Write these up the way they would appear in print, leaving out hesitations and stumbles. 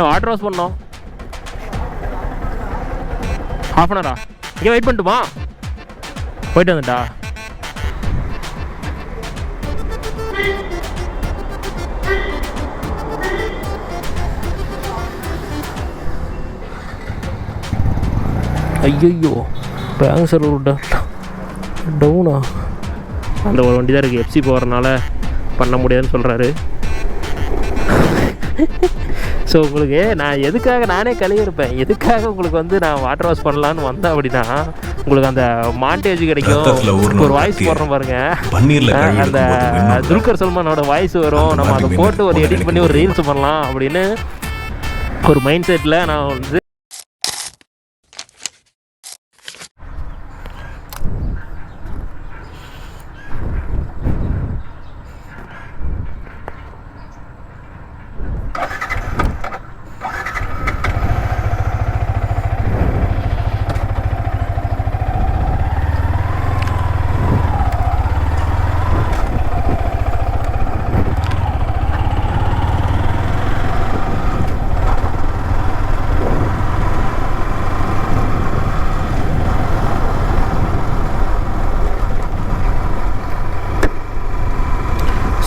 Water wash பண்ணோம். Half an ஹவரா? இங்கே வெயிட் பண்ணட்டுமா? போயிட்டு வந்துட்டா? ஐயோ பேங்க் சர்வர் டவுனா? அந்த ஒரு வண்டி தான் இருக்குது, எஃப்சி போகிறனால பண்ண முடியாதுன்னு சொல்கிறாரு. ஸோ உங்களுக்கு நான் எதுக்காக நானே கழுவிருப்பேன், எதுக்காக உங்களுக்கு வந்து நான் வாட்டர் வாஷ் பண்ணலான்னு வந்தேன் அப்படின்னா, உங்களுக்கு அந்த மாண்டேஜ் கிடைக்கும். ஒரு வாய்ஸ் போடுறோம் பாருங்க, அந்த துல்கர் சல்மானோட வாய்ஸ் வரும், நம்ம அதை போட்டு ஒரு எடிட் பண்ணி ஒரு ரீல்ஸ் பண்ணலாம் அப்படின்னு ஒரு மைண்ட் செட்டில் நான் வந்து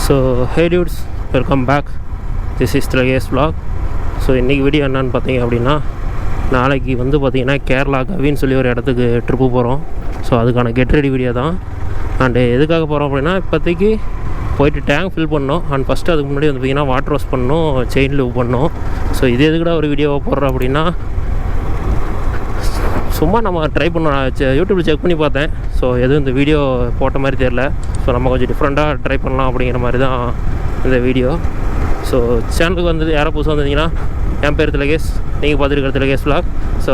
so hey dudes, welcome back. This is Thilakesh vlog. So இன்றைக்கி வீடியோ என்னென்னு பார்த்தீங்க அப்படின்னா, நாளைக்கு வந்து பார்த்திங்கன்னா கேரளா கவின்னு சொல்லி ஒரு இடத்துக்கு ட்ரிப்பு போகிறோம். ஸோ அதுக்கான கெட் ரெடி வீடியோ தான். அண்டு எதுக்காக போகிறோம் அப்படின்னா, இப்போதைக்கு போயிட்டு டேங்க் ஃபில் பண்ணோம். அண்ட் ஃபஸ்ட்டு அதுக்கு முன்னாடி வந்து பார்த்திங்கன்னா வாட்டர் வாஷ் பண்ணோம், செயின் லூப் பண்ணோம். ஸோ இது எதுக்குடா ஒரு வீடியோவை போடுறோம் அப்படின்னா, சும்மா நம்ம ட்ரை பண்ணோம். யூடியூப்பில் செக் பண்ணி பார்த்தேன். ஸோ எதுவும் இந்த வீடியோ போட்ட மாதிரி தெரில. ஸோ நம்ம கொஞ்சம் டிஃப்ரெண்ட்டாக ட்ரை பண்ணலாம் அப்படிங்கிற மாதிரி தான் இந்த வீடியோ. ஸோ சேனலுக்கு வந்து யாரோ புதுசாக வந்தீங்கன்னா, என் பேர் திலகேஷ், நீங்கள் பார்த்துருக்கிற திலகேஷ் vlog. ஸோ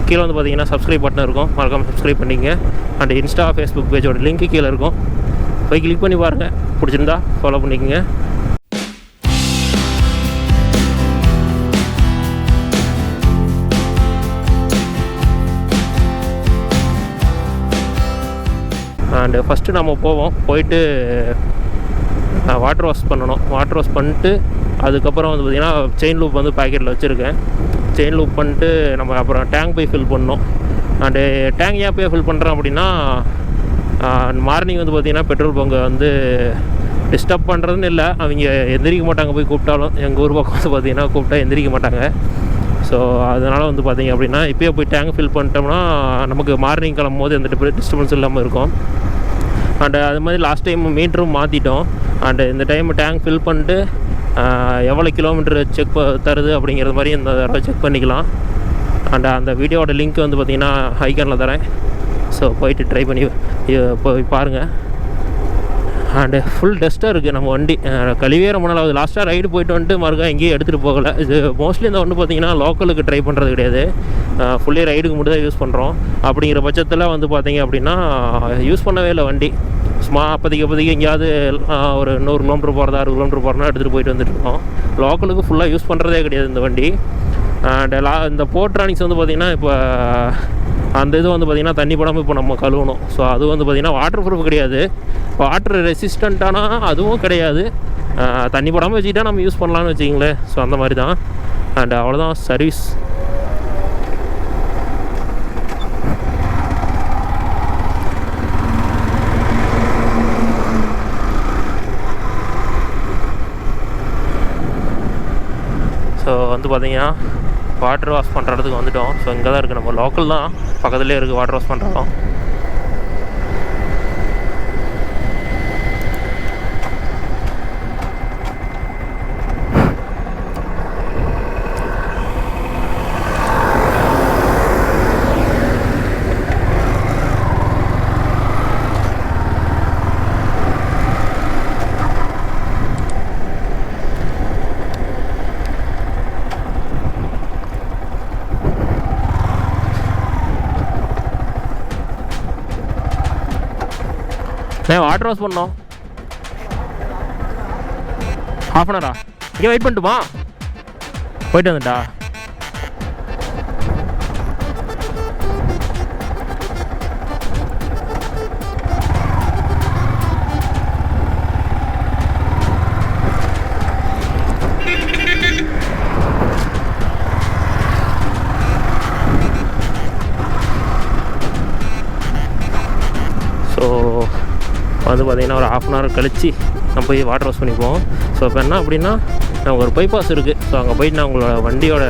கீழே வந்து பார்த்தீங்கன்னா சப்ஸ்கிரைப் பட்டன் இருக்கும், மறக்காமல் சப்ஸ்கிரைப் பண்ணிங்க. அண்ட் இன்ஸ்டா ஃபேஸ்புக் பேஜோட லிங்க்கு கீழே இருக்கும், போய் கிளிக் பண்ணி பாருங்கள். பிடிச்சிருந்தா ஃபாலோ பண்ணிக்கோங்க. அண்டு ஃபஸ்ட்டு நம்ம போயிட்டு வாட்டர் வாஷ் பண்ணணும். வாட்டர் வாஷ் பண்ணிட்டு அதுக்கப்புறம் வந்து பார்த்திங்கன்னா செயின் லூப் வந்து பேக்கெட்டில் வச்சுருக்கேன். செயின் லூப் பண்ணிட்டு நம்ம அப்புறம் டேங்க் போய் ஃபில் பண்ணணும். அண்டு டேங்க் ஏன் போய் ஃபில் பண்ணுறோம் அப்படின்னா, மார்னிங் வந்து பார்த்திங்கன்னா பெட்ரோல் பங்கை வந்து டிஸ்டர்ப் பண்ணுறதுன்னு இல்லை, அவங்க எந்திரிக்க மாட்டாங்க. போய் கூப்பிட்டாலும் எங்கள் ஊர் பக்கம் வந்து பார்த்திங்கன்னா கூப்பிட்டா எந்திரிக்க மாட்டாங்க. ஸோ அதனால் வந்து பார்த்திங்க அப்படின்னா இப்போயே போய் டேங்க் ஃபில் பண்ணிட்டோம்னா நமக்கு மார்னிங் கிளம்பும் போது எந்த டிஸ்டர்பன்ஸ் இல்லாமல் இருக்கும். அண்டு அது மாதிரி லாஸ்ட் டைம் மீட்டரும் மாற்றிட்டோம். அண்டு இந்த டைம் டேங்க் ஃபில் பண்ணிட்டு எவ்வளோ கிலோமீட்டர் செக் தருது அப்படிங்கிறது மாதிரி இந்த தடவை செக் பண்ணிக்கலாம். அண்டு அந்த வீடியோட லிங்க் வந்து பார்த்திங்கன்னா ஐக்கானில் தரேன். ஸோ போயிட்டு ட்ரை பண்ணி போய் பாருங்கள். அண்டு ஃபுல் டஸ்ட்டாக இருக்குது நம்ம வண்டி, கழுவே ரொம்ப நாள் ஆகுது. லாஸ்ட்டாக ரைடு போயிட்டு வந்துட்டு மறுக்கா எங்கேயும் எடுத்துகிட்டு போகலை. இது மோஸ்ட்லி இந்த ஒன்று பார்த்திங்கன்னா லோக்கலுக்கு ட்ரை பண்ணுறது கிடையாது, ஃபுல்லி ரைடுக்கு மட்டும் தான் யூஸ் பண்ணுறோம். அப்படிங்கிற பட்சத்தில் வந்து பார்த்திங்க அப்படின்னா யூஸ் பண்ணவே இல்லை வண்டி. சும்மா அப்போதைக்கு எங்கேயாவது ஒரு 100 கிலோமீட்டர் போகிறதா 60 கிலோமீட்டர் போகிறதா எடுத்துகிட்டு போயிட்டு வந்துட்டுருக்கோம். லோக்கலுக்கு ஃபுல்லாக யூஸ் பண்ணுறதே கிடையாது இந்த வண்டி. அண்ட் இந்த போர்ட்ரானிக்ஸ் வந்து பார்த்திங்கன்னா இப்போ அந்த இது வந்து பார்த்திங்கன்னா தண்ணி படாமல் இப்போ நம்ம கழுவணும். ஸோ அது வந்து பார்த்திங்கன்னா வாட்டர் ப்ரூஃப் கிடையாது, வாட்டர் ரெசிஸ்டண்ட்டானா அதுவும் கிடையாது. தண்ணி படாமல் வச்சுக்கிட்டா நம்ம யூஸ் பண்ணலான்னு வச்சிங்களேன். ஸோ அந்த மாதிரி தான். அண்ட் அவ்வளோதான் சர்வீஸ். ஸோ வந்து பார்த்திங்கன்னா வாட்டர் வாஷ் பண்ணுறதுக்கு வந்துவிட்டோம். ஸோ இங்கே தான் இருக்குது, நம்ம லோக்கல் தான், பக்கத்துலேயே இருக்குது வாட்டர் வாஷ் பண்ணுறோம். வாட்டர் வாஷ் பண்ணோம். ஹாஃப் அன் ஹவரா? இங்கே வெயிட் பண்ணட்டுமா? போயிட்டு வந்துட்டா? வந்து பார்த்திங்கன்னா ஒரு 1/2 அன் ஹவர் கழித்து நம்ம போய் வாட்டர் வாஷ் பண்ணிப்போம். ஸோ இப்போ என்ன அப்படின்னா நமக்கு ஒரு பைபாஸ் இருக்குது. ஸோ அங்கே போயிட்டு நான் உங்களோட வண்டியோட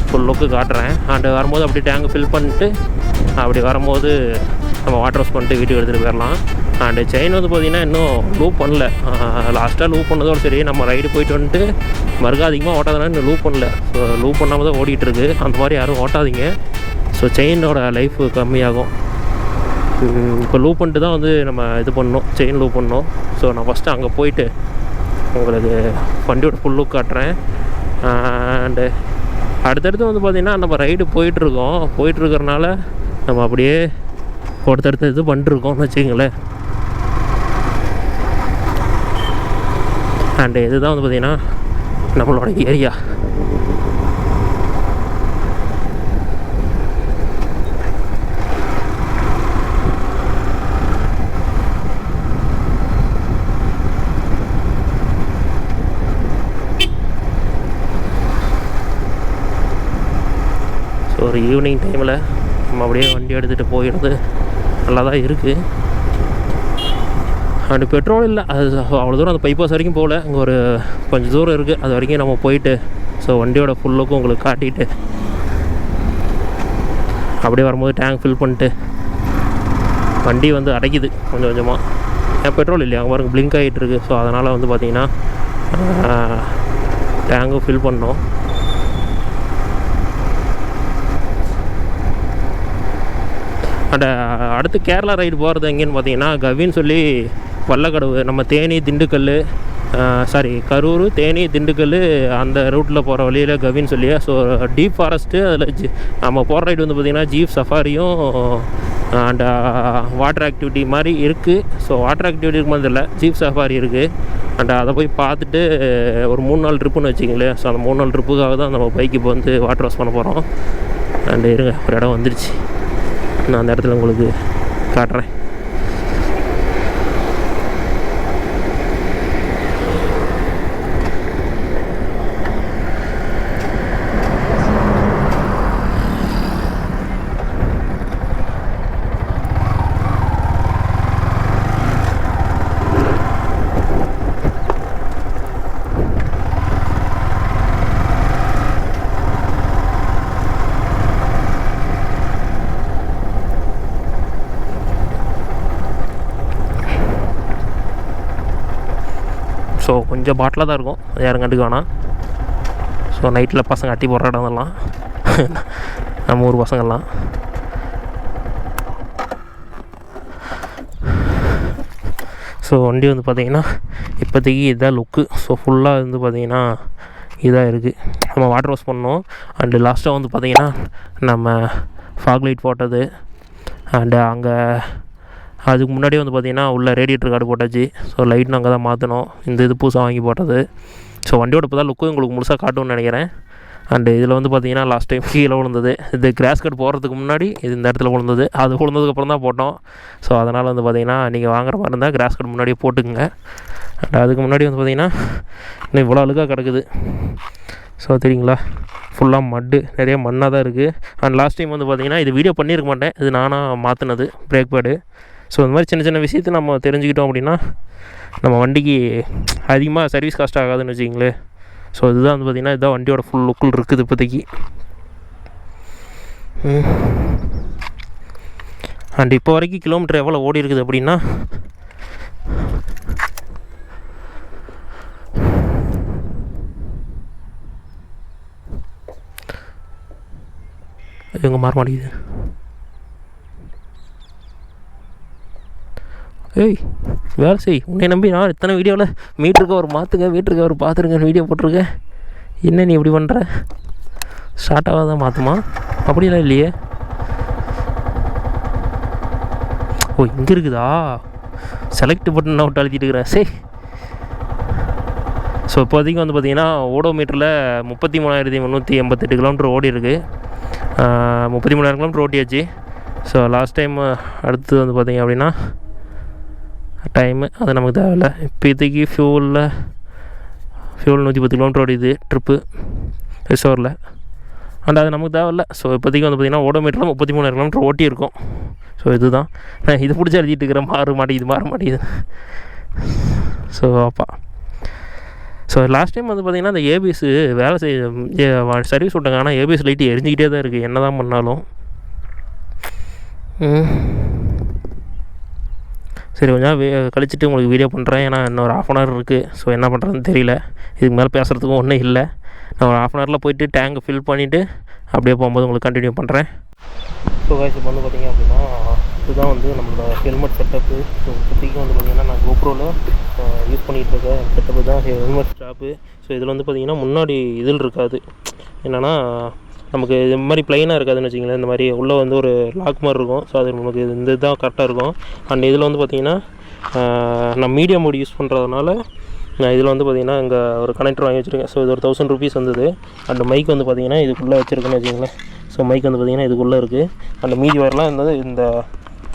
ஃபுல் லுக்கு காட்டுறேன். அண்டு வரும்போது அப்படி டேங்கு ஃபில் பண்ணிட்டு அப்படி வரும்போது நம்ம வாட்டர் வாஷ் பண்ணிட்டு வீட்டுக்கு எடுத்துகிட்டு போயிடலாம். அண்டு செயின் வந்து பார்த்திங்கன்னா இன்னும் லூப் பண்ணல. லாஸ்ட்டாக லூப் பண்ணதோடு சரி, நம்ம ரைடு போயிட்டு வந்துட்டு மறுக்க அதிகமாக ஓட்டாதனால இன்னும் லூப் பண்ணல. ஸோ லூப் பண்ணாமல் தான் ஓடிட்டுருக்கு. அந்த மாதிரி யாரும் ஓட்டாதீங்க. ஸோ செயினோட லைஃப் கம்மியாகும். இப்போ லூப் பண்ணிட்டு தான் வந்து நம்ம இது பண்ணணும், செயின் லூப் பண்ணணும். ஸோ நான் ஃபஸ்ட்டு அங்கே போயிட்டு உங்களுக்கு வண்டியோட ஃபுல் லுக் காட்டுறேன். அண்டு அடுத்தடுத்து வந்து பார்த்திங்கன்னா நம்ம ரைடு போயிட்டுருக்கறனால நம்ம அப்படியே ஒருத்தடுத்து இது பண்ணிட்டுருக்கோம்னு வச்சுக்கங்களேன். அண்டு இதுதான் வந்து பார்த்திங்கன்னா நம்மளோட ஏரியா. ஸோ ஒரு ஈவினிங் டைமில் நம்ம அப்படியே வண்டி எடுத்துகிட்டு போயிடுறது நல்லா தான் இருக்குது. அண்டு பெட்ரோல் இல்லை, அது அவ்வளோ தூரம் அந்த பைபாஸ் வரைக்கும் போகல. அங்கே ஒரு கொஞ்சம் தூரம் இருக்குது, அது வரைக்கும் நம்ம போயிட்டு ஸோ வண்டியோட ஃபுல் லுக்கும் உங்களுக்கு காட்டிட்டு அப்படியே வரும்போது டேங்க் ஃபில் பண்ணிட்டு வண்டி வந்து அடைக்குது கொஞ்சம் கொஞ்சமாக. ஏன் பெட்ரோல் இல்லையா, அங்கே பாருங்க பிளிங்க் ஆகிட்டுருக்கு. ஸோ அதனால் வந்து பார்த்திங்கன்னா டேங்கும் ஃபில் பண்ணோம். அண்ட் அடுத்து கேரளா ரைடு போகிறது எங்கேன்னு பார்த்தீங்கன்னா கவின்னு சொல்லி வல்லக்கடவு, நம்ம தேனி திண்டுக்கல் கரூர் தேனி திண்டுக்கல் அந்த ரூட்டில் போகிற வழியில் கவின்னு சொல்லி. ஸோ டீப் ஃபாரஸ்ட்டு அதில் நம்ம போகிற ரைடு வந்து பார்த்திங்கன்னா ஜீப் சஃபாரியும் அண்ட் வாட்டர் ஆக்டிவிட்டி மாதிரி இருக்குது. ஸோ வாட்டர் ஆக்டிவிட்டி இருக்கும்போது இல்லை, ஜீப் சஃபாரி இருக்குது. அண்ட் அதை போய் பார்த்துட்டு ஒரு 3 நாள் ட்ரிப்புன்னு வச்சிங்களேன். ஸோ அந்த 3 நாள் ட்ரிப்புக்காக தான் நம்ம பைக்கு இப்போ வந்து வாட்டர் வாஷ் பண்ண போகிறோம். அண்டு இருங்க, ஒரு இடம் வந்துருச்சு, நான் அந்த இடத்துல உங்களுக்கு காட்டுறேன். ஸோ கொஞ்சம் பாட்டிலாக தான் இருக்கும், யாரும் கண்டுக்க வேணாம். ஸோ நைட்டில் பசங்க அட்டி போடுற இடம் அதெல்லாம் நம்ம ஊர் பசங்கள்லாம். ஸோ வண்டி வந்து பார்த்திங்கன்னா இப்போதைக்கு இதான் லுக்கு. ஸோ ஃபுல்லாக வந்து பார்த்திங்கன்னா இதாக இருக்குது. நம்ம வாட்டர் வாஷ் பண்ணோம். அண்டு லாஸ்ட்டாக வந்து பார்த்திங்கன்னா நம்ம ஃபாக் லைட் போட்டது. அண்டு அங்கே அதுக்கு முன்னாடியே வந்து பார்த்திங்கன்னா உள்ள ரேடியேட்டர் கார்டு போட்டாச்சு. ஸோ லைட்னு அங்கே தான் மாற்றணும். இந்த இது புதுசாக வாங்கி போட்டது. ஸோ வண்டியோட இப்போ தான் லுக்கும் உங்களுக்கு முழுசாக காட்டும்னு நினைக்கிறேன். அண்டு இதில் வந்து பார்த்திங்கன்னா லாஸ்ட் டைம் கீழே விழுந்தது. இது கிராஸ் கட் போகிறதுக்கு முன்னாடி இது இந்த இடத்துல விழுந்தது. அது விழுந்ததுக்கப்புறம் தான் போட்டோம். ஸோ அதனால் வந்து பார்த்திங்கன்னா நீங்கள் வாங்குற மாதிரி இருந்தால் கிராஸ் கட் முன்னாடியே போட்டுக்குங்க. அண்ட் அதுக்கு முன்னாடி வந்து பார்த்திங்கன்னா இன்னும் இவ்வளோ அழுக்காக கிடக்குது. ஸோ தெரியுங்களா, ஃபுல்லாக மட்டு, நிறைய மண்ணாக தான் இருக்குது. அண்ட் லாஸ்ட் டைம் வந்து பார்த்திங்கன்னா இது வீடியோ பண்ணியிருக்க மாட்டேன், இது நானாக மாற்றினது பிரேக் பேடு. ஸோ இந்த மாதிரி சின்ன சின்ன விஷயத்தை நம்ம தெரிஞ்சுக்கிட்டோம் அப்படின்னா நம்ம வண்டிக்கு அதிகமாக சர்வீஸ் காஸ்ட் ஆகாதுன்னு வச்சிங்களேன். ஸோ இதுதான் வந்து பார்த்திங்கன்னா இதுதான் வண்டியோட ஃபுல் லுக்குள் இருக்குது இப்போதைக்கு. அண்ட் இப்போ வரைக்கும் கிலோமீட்டர் எவ்வளோ ஓடி இருக்குது அப்படின்னா எங்கே மாற மாட்டேங்குது. ஏய் வேலை செய், உன்னை நம்பி நான் இத்தனை வீடியோவில் மீட்டருக்கு ஒரு மாற்றுங்க, மீட்டருக்கு ஒரு பார்த்துருங்கன்னு வீடியோ போட்டிருக்கேன். என்ன நீ இப்படி பண்ணுற? ஸ்டார்ட்டாக தான் மாற்றுமா? அப்படிலாம் இல்லையே. ஓ இங்கே இருக்குதா? செலக்ட் பட்டன் நான் விட்டு அழுத்திட்டு இருக்கிறேன். சரி. ஸோ இப்போதைக்கு வந்து பார்த்திங்கன்னா ஓடோமீட்டரில் 33,388 கிலோமீட்டர் ஓடி இருக்குது. 33,000 கிலோமீட்டர் ஓட்டியாச்சு. ஸோ லாஸ்ட் டைம் அடுத்து வந்து பார்த்திங்க அப்படின்னா டைமு அது நமக்கு தேவையில்லை. இப்போதைக்கு ஃபியூல் 110 கிலோமீட்டர் ஓடிது ட்ரிப்பு ரிசோரில். அண்ட் அது நமக்கு தேவையில்ல. ஸோ இப்போதைக்கு வந்து பார்த்திங்கன்னா ஓடோமீட்டரில் 33 கிலோமீட்டர் ஓட்டி இருக்கும். ஸோ இதுதான் நான் இது பிடிச்சி எழுதிட்டு இருக்கிறேன், மாற மாட்டேங்குது. ஸோ அப்பா ஸோ லாஸ்ட் டைம் வந்து பார்த்திங்கன்னா அந்த ஏபிஎஸ் வேலை சர்வீஸ் விட்டாங்க. ஆனால் ஏபிஎஸ் லைட்டு எரிஞ்சிக்கிட்டே தான் இருக்குது என்ன தான் பண்ணாலும். சரி கொஞ்சம் கழிச்சிட்டு உங்களுக்கு வீடியோ பண்ணுறேன். ஏன்னா இன்னொரு 1/2 hour இருக்குது. ஸோ என்ன பண்ணுறதுன்னு தெரியல. இதுக்கு மேலே பேசுகிறதுக்கும் ஒன்றும் இல்லை. நான் ஒரு 1/2 hourல போயிட்டு டேங்கை ஃபில் பண்ணிவிட்டு அப்படியே போகும்போது உங்களுக்கு கண்டினியூ பண்ணுறேன். ஸோ காய்ஸ் இப்போ வந்து பார்த்திங்க அப்படின்னா இதுதான் வந்து நம்மளோட ஹெல்மெட் செட்டப்பு. ஸோ இப்போதைக்கு வந்து பார்த்திங்கன்னா நான் கோப்ரோவில் யூஸ் பண்ணிகிட்டு இருக்கேன் செட்டப்பு தான் ஹெல்மெட் ஸ்ட்ராப்பு. ஸோ இதில் வந்து பார்த்திங்கன்னா முன்னாடி இதில் இருக்காது. என்னென்னா நமக்கு இது மாதிரி ப்ளைனாக இருக்காதுன்னு வச்சிங்களேன். இந்த மாதிரி உள்ளே வந்து ஒரு லாக் மாதிரி இருக்கும். ஸோ அது நமக்கு இந்த இதுதான் கரெக்டாக இருக்கும். அண்ட் இதில் வந்து பார்த்திங்கன்னா நான் மீடியம் மோட் யூஸ் பண்ணுறதுனால நான் இதில் வந்து பார்த்திங்கன்னா இங்கே ஒரு கனெக்டர் வாங்கி வச்சுருக்கேன். ஸோ இது ஒரு 1000 rupees வந்தது. அந்த மைக் வந்து பார்த்திங்கன்னா இதுக்குள்ளே வச்சுருக்குன்னு வச்சிங்களேன். ஸோ மைக் வந்து பார்த்திங்கன்னா இதுக்குள்ளே இருக்குது. அந்த மீதி வரலாம் இருந்தது இந்த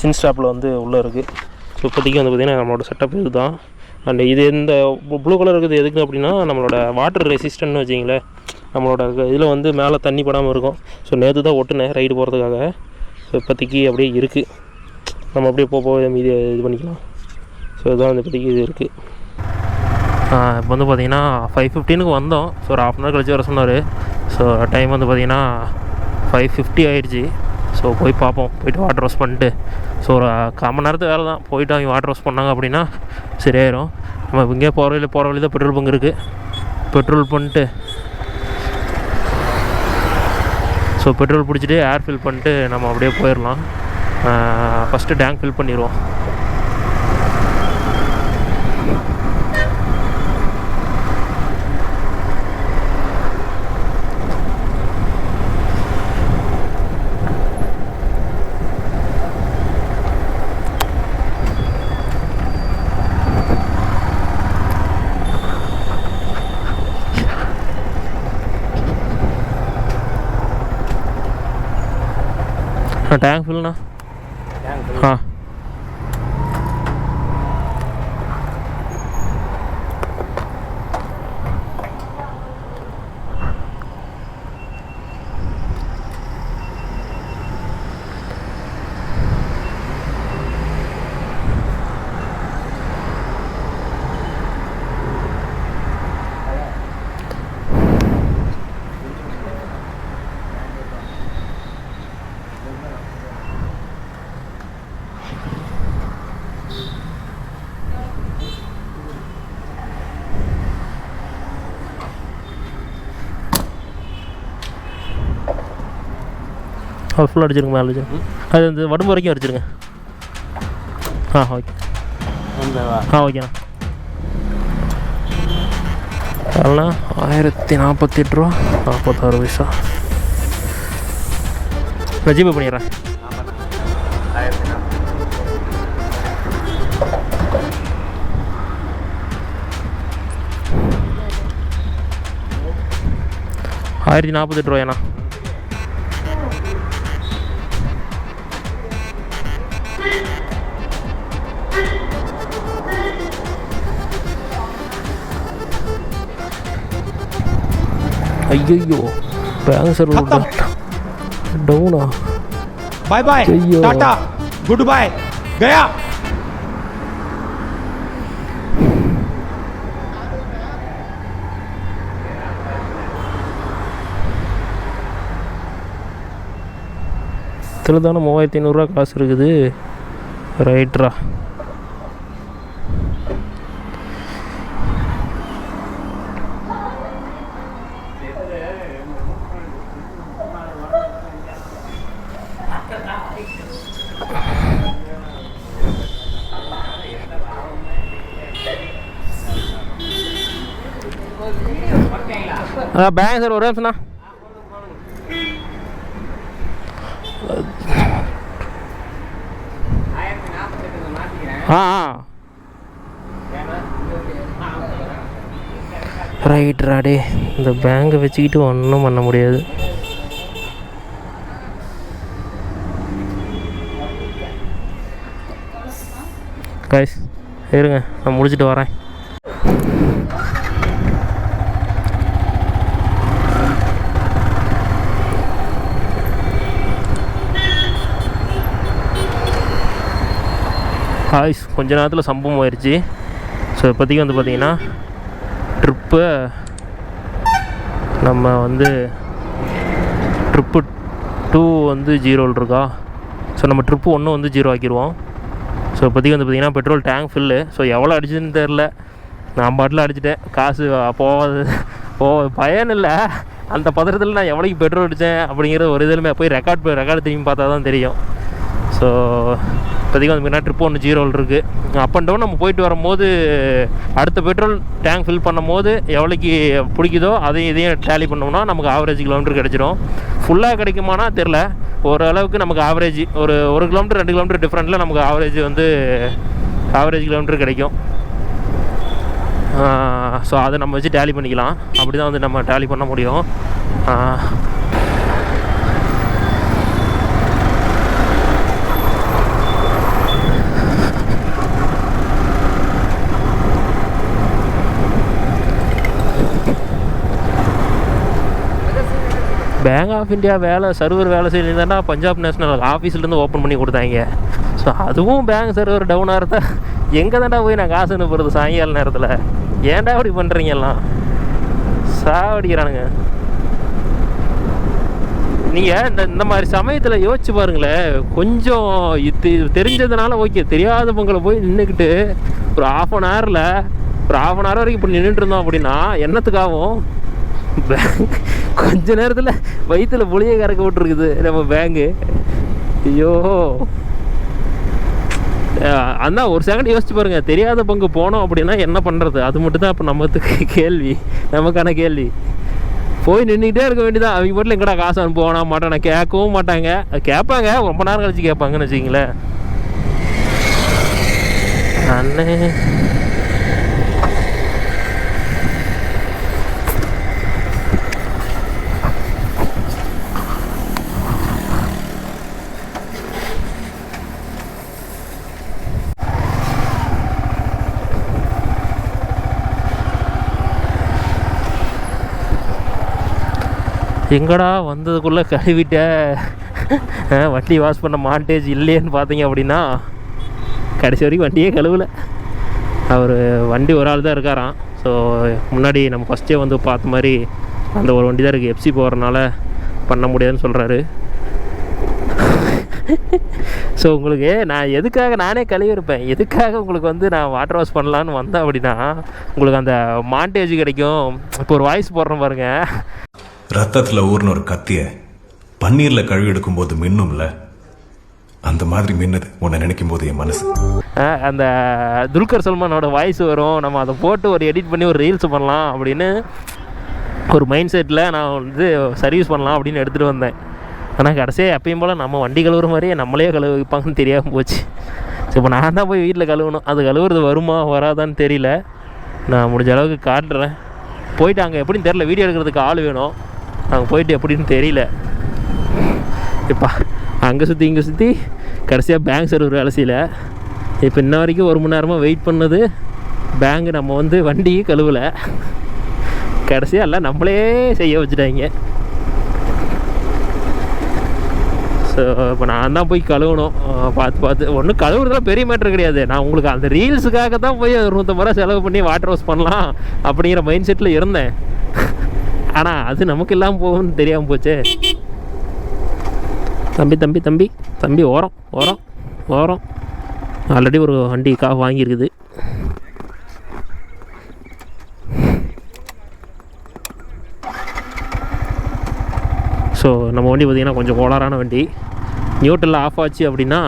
சின் ஸ்டாப்பில் வந்து உள்ளே இருக்குது. ஸோ இப்போதைக்கு வந்து பார்த்திங்கன்னா நம்மளோட செட்டப் இது தான். அண்ட் இது இந்த ப்ளூ கலர் இருக்குது எதுக்கு அப்படின்னா நம்மளோட வாட்டர் ரெசிஸ்டன்ட்னு வச்சிங்களேன். நம்மளோட இதில் வந்து மேலே தண்ணி படாமல் இருக்கும். ஸோ நேற்று தான் ஒட்டுனேன் ரைடு போகிறதுக்காக. ஸோ இப்போதைக்கு அப்படியே இருக்குது. நம்ம அப்படியே போக மீதி இது பண்ணிக்கலாம். ஸோ இதுதான் வந்து இப்போதைக்கு இது இருக்குது. இப்போ வந்து பார்த்திங்கன்னா 5:15 வந்தோம். ஸோ ஒரு 1/2 hour கழிச்சு வர சொன்னார். ஸோ டைம் வந்து பார்த்திங்கன்னா 5:50 ஆகிடுச்சு. ஸோ போய் பார்ப்போம். போய்ட்டு வாட்டர் வாஷ் பண்ணிட்டு ஸோ ஒரு 1/4 மணி நேரத்து வேலை தான். போய்ட்டு அவங்க வாட்டர் வாஷ் பண்ணாங்க அப்படின்னா சரியாயிரும். நம்ம இங்கே போகிற வழி தான் பெட்ரோல் பங்க் இருக்குது. பெட்ரோல் பண்ணிட்டு ஸோ பெட்ரோல் பிடிச்சிட்டு ஏர் ஃபில் பண்ணிட்டு நம்ம அப்படியே போயிடலாம். ஃபஸ்ட்டு டேங்க் ஃபில் பண்ணிடுவோம். டேங்க் ஃபில்ண்ணா. ஆ ஃபுல்லாக அடிச்சிருங்க, மேலே அடிச்சிருங்க. அது இந்த உடம்பு வரைக்கும் அடிச்சிருங்க. ஓகே. ஓகேண்ணா. அதெல்லாம் 1048 ரூபா 46 பைசா. நான் ஜிபே பண்ணிடுறேன். ₹1048 ஐயோ பேங்க் சர்வர் டவுனா. Bye bye tata good bye गया. இதில் தானே 3500 ரூபா காசு இருக்குது. ரைட்ரா. பேங்க் சார் ஒரு நிமிஷம்ண்ணா. ரைட்ராடே, இந்த பேங்கை வச்சுக்கிட்டு ஒன்றும் பண்ண முடியாது. கைஸ் இருங்க, நான் முடிச்சுட்டு வரேன். ஹாய்ஸ் கொஞ்ச நேரத்தில் சம்பவம் ஆயிடுச்சு. ஸோ இப்போதைக்கு வந்து பார்த்திங்கன்னா ட்ரிப்பு நம்ம வந்து ட்ரிப்பு 2 வந்து 0 இருக்கா. ஸோ நம்ம ட்ரிப்பு 1 வந்து 0 ஆக்கிடுவோம். ஸோ இப்போதைக்கு வந்து பார்த்திங்கன்னா பெட்ரோல் டேங்க் ஃபில்லு. ஸோ எவ்வளோ அடிச்சுன்னு தெரில, நான் பாட்டில் அடிச்சிட்டேன். காசு பயன் இல்லை. அந்த பதட்டத்தில் நான் எவ்வளோக்கு பெட்ரோல் அடித்தேன் அப்படிங்கிற ஒரு இதிலுமே போய் ரெக்கார்டு திரும்பி பார்த்தா தான் தெரியும். ஸோ இப்போதைக்கு வந்து பார்த்தீங்கன்னா ட்ரிப்பு 1 0 இருக்குது. அப் அண்ட் டவுன் நம்ம போயிட்டு வரும்போது அடுத்த பெட்ரோல் டேங்க் ஃபில் பண்ணும் போது எவ்வளோக்கு பிடிக்குதோ இதையும் டேலி பண்ணோம்னா நமக்கு ஆவரேஜ் கிலோமீட்டர் கிடச்சிடும். ஃபுல்லாக கிடைக்குமானா தெரில, ஓரளவுக்கு நமக்கு ஆவரேஜ் ஒரு 1 கிலோமீட்டர் 2 கிலோமீட்டர் டிஃப்ரெண்ட்டில் நமக்கு ஆவரேஜ் கிலோமீட்டர் கிடைக்கும். ஸோ அதை நம்ம வச்சு டேலி பண்ணிக்கலாம். அப்படி தான் வந்து நம்ம டேலி பண்ண முடியும். பேங்க் ஆஃப் இந்தியா சர்வர் வேலை செய்யலைன்னா பஞ்சாப் நேஷ்னல் ஆஃபீஸ்லேருந்து ஓப்பன் பண்ணி கொடுத்தாங்க. ஸோ அதுவும் பேங்க் சர்வர் டவுனாக இருந்தால் எங்கே தாண்டா போய் நான் காசு அனுப்புறது சாயங்கால நேரத்தில்? ஏன்டா அப்படி பண்ணுறீங்க எல்லாம்? சாவடிக்கிறானுங்க. நீங்கள் இந்த மாதிரி சமயத்தில் யோசிச்சு பாருங்களேன். கொஞ்சம் இது தெரிஞ்சதுனால ஓகே, தெரியாத பொங்கலை போய் நின்றுக்கிட்டு ஒரு ½ அன் ஹவர் வரைக்கும் இப்போ நின்றுட்டு இருந்தோம் அப்படின்னா என்னத்துக்காகவும் பேங்க் கொஞ்ச நேரத்தில் வயிற்றில் புளியை கறக்க விட்டுருக்குது நம்ம பேங்கு. ஐயோ, அதான் ஒரு செகண்ட் யோசிச்சு பாருங்கள். தெரியாத பங்கு போனோம் அப்படின்னா என்ன பண்ணுறது? அது மட்டும் தான் இப்போ நமக்கான கேள்வி. போய் நின்றுக்கிட்டே இருக்க வேண்டியதான். அவங்க பாட்டில் எங்கடா காசு அனுப்புவானா மாட்டானா கேட்கவும் மாட்டாங்க. கேட்பாங்க, ரொம்ப நேரம் கழிச்சு கேட்பாங்கன்னு வச்சுக்கிங்களேன். அண்ணே எங்கடா வந்ததுக்குள்ளே கழுவிட்ட வண்டி வாஷ் பண்ண மாண்டேஜ் இல்லையேன்னு பார்த்தீங்க அப்படின்னா கடைசி வரைக்கும் வண்டியே கழுவலை. அவர் வண்டி ஒரு ஆள் தான் இருக்காராம். ஸோ முன்னாடி நம்ம ஃபஸ்ட்டே வந்து பார்த்த மாதிரி அந்த ஒரு வண்டி தான் இருக்குது. எஃப்சி போகிறனால பண்ண முடியாதுன்னு சொல்கிறாரு. ஸோ உங்களுக்கு நான் எதுக்காக நானே கழுவிருப்பேன், எதுக்காக உங்களுக்கு வந்து நான் வாட்டர் வாஷ் பண்ணலான்னு வந்தேன் அப்படின்னா உங்களுக்கு அந்த மாண்டேஜ் கிடைக்கும். இப்போ ஒரு வாய்ஸ் போடுறேன் பாருங்கள். ரத்தத்தில் ஊர்ன ஒரு கத்திய பன்னீரில் கழுவி எடுக்கும்போது மின்னும்ல, அந்த மாதிரி மின்னுது உன்னை நினைக்கும் போது என் மனசு. அந்த துல்கர் சல்மானோட வாய்ஸ் வரும். நம்ம அதை போட்டு ஒரு எடிட் பண்ணி ஒரு ரீல்ஸ் பண்ணலாம் அப்படின்னு ஒரு மைண்ட் செட்டில் நான் வந்து சர்வீஸ் பண்ணலாம் அப்படின்னு எடுத்துகிட்டு வந்தேன். ஆனால் கடைசியாக எப்பயும் போல் நம்ம வண்டி கழுவுற மாதிரியே நம்மளே கழுவ வைப்பாங்கன்னு தெரியாமல் போச்சு. ஸோ இப்போ நான் தான் போய் வீட்டில் கழுவணும். அது கழுவுறது வருமா வராதான்னு தெரியல. நான் முடிஞ்ச அளவுக்கு காட்டுறேன். போயிட்டு அங்கே எப்படின்னு தெரில, வீடியோ எடுக்கிறதுக்கு ஆள் வேணும். அங்கே போயிட்டு எப்படின்னு தெரியல. இப்போ அங்கே சுற்றி இங்கே சுற்றி கடைசியாக பேங்க் சர்வர் வேலை செய்யல. இப்போ இன்ன வரைக்கும் 1 மணி நேரமாக வெயிட் பண்ணது பேங்க். நம்ம வந்து வண்டியை கழுவலை, கடைசியாக எல்லாம் நம்மளே செய்ய வச்சுட்டாங்க. ஸோ இப்போ நான் தான் போய் கழுவணும். பார்த்து ஒன்றும் கழுவுறதுலாம் பெரிய மேட்ரு கிடையாது. நான் உங்களுக்கு அந்த ரீல்ஸுக்காக தான் போய் 150 ரூபா செலவு பண்ணி வாட்டர் வாஷ் பண்ணலாம் அப்படிங்கிற மைண்ட் செட்டில் இருந்தேன். ஆனால் அது நமக்கு இல்லாமல் போகும்னு தெரியாமல் போச்சே. தம்பி ஓரம் ஆல்ரெடி ஒரு வண்டி வாங்கியிருக்குது. ஸோ நம்ம வண்டி பார்த்திங்கன்னா கொஞ்சம் கோளாறான வண்டி. நியூட்ரலில் ஆஃப் ஆச்சு அப்படின்னா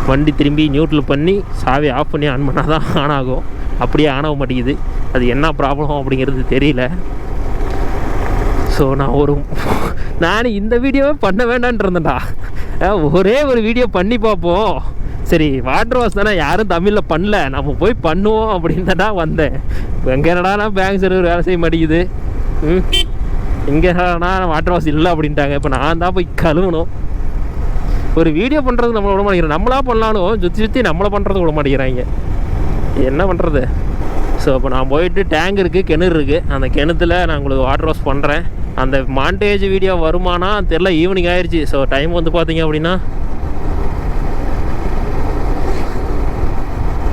வண்டி திரும்பி நியூட்ரல் பண்ணி சாவி ஆஃப் பண்ணி ஆன் பண்ணால் தான் ஆன் ஆகும். அப்படியே ஆன் ஆக மாட்டேங்குது. அது என்ன ப்ராப்ளம் அப்படிங்கிறது தெரியல. ஸோ நான் இந்த வீடியோவே பண்ண வேண்டான்ட்டு இருந்தேன்டா. ஒரே ஒரு வீடியோ பண்ணி பார்ப்போம், சரி வாட்டர் வாஷ் தானே யாரும் தமிழில் பண்ணல, நம்ம போய் பண்ணுவோம் அப்படின்னு தான் வந்தேன். எங்கே என்னடா பேங்க் சர்வர் வேலை செய்ய மாட்டேங்குது, இங்கே வாட்டர் வாஷ் இல்லை அப்படின்ட்டாங்க. இப்போ நான் தான் போய் கழுவணும். ஒரு வீடியோ பண்ணுறது நம்மளை விட மாட்டேங்கிறேன். நம்மளா பண்ணலாலும் சுற்றி நம்மளை பண்ணுறது விட மாட்டேங்கிறாங்க. என்ன பண்ணுறது? ஸோ இப்போ நான் போயிட்டு டேங்க் இருக்குது, கிணறு இருக்குது. அந்த கிணத்துல நான் உங்களுக்கு வாட்டர் வாஷ் பண்ணுறேன். அந்த மாண்டேஜ் வீடியோ வருமானா தெரில. ஈவினிங் ஆயிடுச்சு. ஸோ டைம் வந்து பார்த்தீங்க அப்படின்னா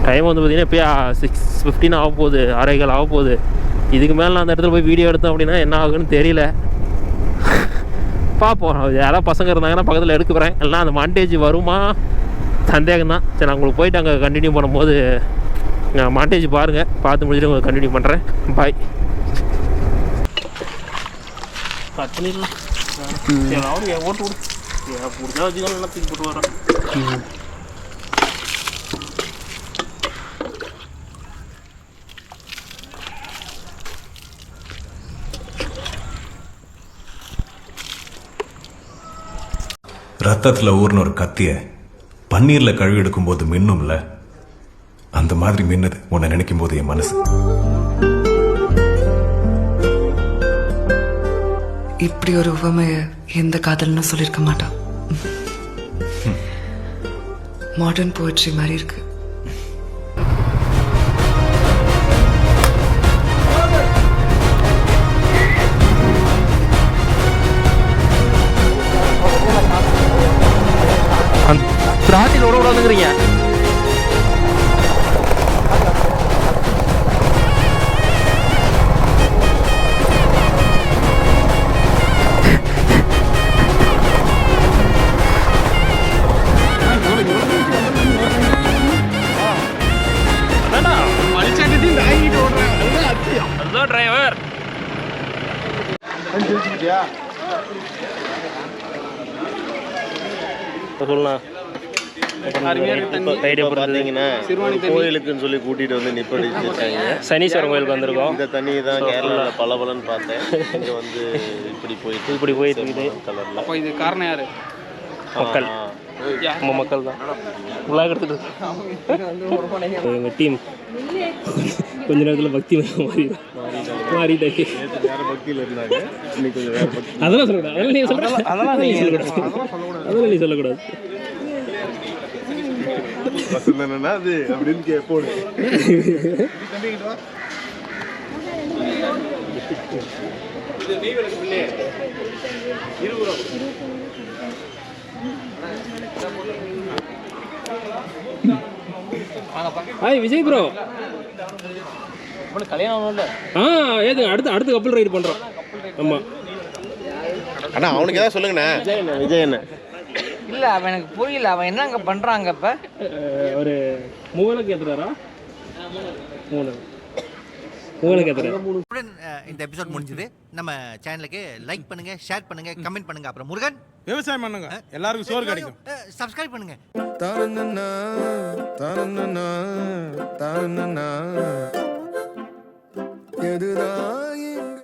டைம் வந்து பார்த்திங்கன்னா இப்போயே 6:15 ஆக போகுது, 6:15 ஆக போகுது. இதுக்கு மேலே நான் அந்த இடத்துல போய் வீடியோ எடுத்தேன் அப்படின்னா என்ன ஆகுன்னு தெரியல. பார்ப்போம். யாராவது பசங்க இருந்தாங்கன்னா பக்கத்தில் எடுக்க போகிறேன். இல்லைனா அந்த மாண்டேஜ் வருமா சந்தேகம் தான். சரி, நான் உங்களுக்கு போயிட்டு அங்கே கண்டினியூ பண்ணும்போது மாண்டேஜ் பாருங்கள், பார்த்து முடிச்சுட்டு உங்களுக்கு கண்டினியூ பண்ணுறேன். பாய். கட் பண்ணிடலாம். ஓட்டு விடு, பிடிச்சா வச்சுக்கணும், நல்லா தூக்கி போட்டு வரேன். ரத்தத்துல ஊர்ன ஒரு கத்திய பன்னீர்ல கழுவி எடுக்கும் போது மின்னும்ல, அந்த மாதிரி மின்னது உன்னை நினைக்கும் போது என் மனசு. இப்படி ஒரு உவமைய எந்த காதல்னு சொல்லிருக்க மாட்டான். மாடர்ன் போயட்ரி மாதிரி இருக்கு. ராட்டில் ஓட விடாதுங்கிறீங்க. டிரைவர் சொல்லலாம். கோயிலுக்குன்னு சொல்லி கூட்டிட்டு வந்து நிப்படிச்சிருக்காங்க. சனீஸ்வரன் கோயிலுக்கு வந்திருக்கோம். இந்த தண்ணி தான் கேரளால பலபலன்னு பார்த்தேன். இங்க வந்து இப்படி போயிட்டு இருக்குது கலர்ல. அப்போ இது காரணம் யாரு? மக்கள். நம்ம மக்கள் தான் விளாக் எடுத்துட்டு எங்கள் டீம் கொஞ்ச நேரத்தில் பக்தி மாறிட்டாங்க. பக்தியில இருந்தாங்க. இன்னைக்கு கொஞ்சம் வேற பக்தி. அதெல்லாம் சொல்லக்கூடாது. அதெல்லாம் நீங்கள் சொல்கிறேன். அதெல்லாம் நீ சொல்லக்கூடாது. வசந்தனா அது அப்படின்னு கேட்போம். Hi Vijay bro. கல்யாணம் இல்லை. ஏது அடுத்து கப்பல் ரைடு பண்ணுறோம். ஆமாம் அண்ணா, அவனுக்கு ஏதாவது சொல்லுங்கண்ணா. விஜய் என்ன இல்லை, அவன் எனக்கு புரியல. அவன் என்ன அங்கே பண்ணுறாங்க? இப்போ ஒரு மூவலுக்கு ஏற்றுறாரா? மூவலுக்கு ஏற்றுறாரு. இந்த எபிசோட் முடிஞ்சது. நம்ம சேனலுக்கு லைக் பண்ணுங்க, ஷேர் பண்ணுங்க, கமெண்ட் பண்ணுங்க. அப்புறம் முருகன் விவசாயம் பண்ணுங்க, எல்லாருக்கும் சோறு கிடைக்கும். சப்ஸ்கிரைப் பண்ணுங்க. எதுதான்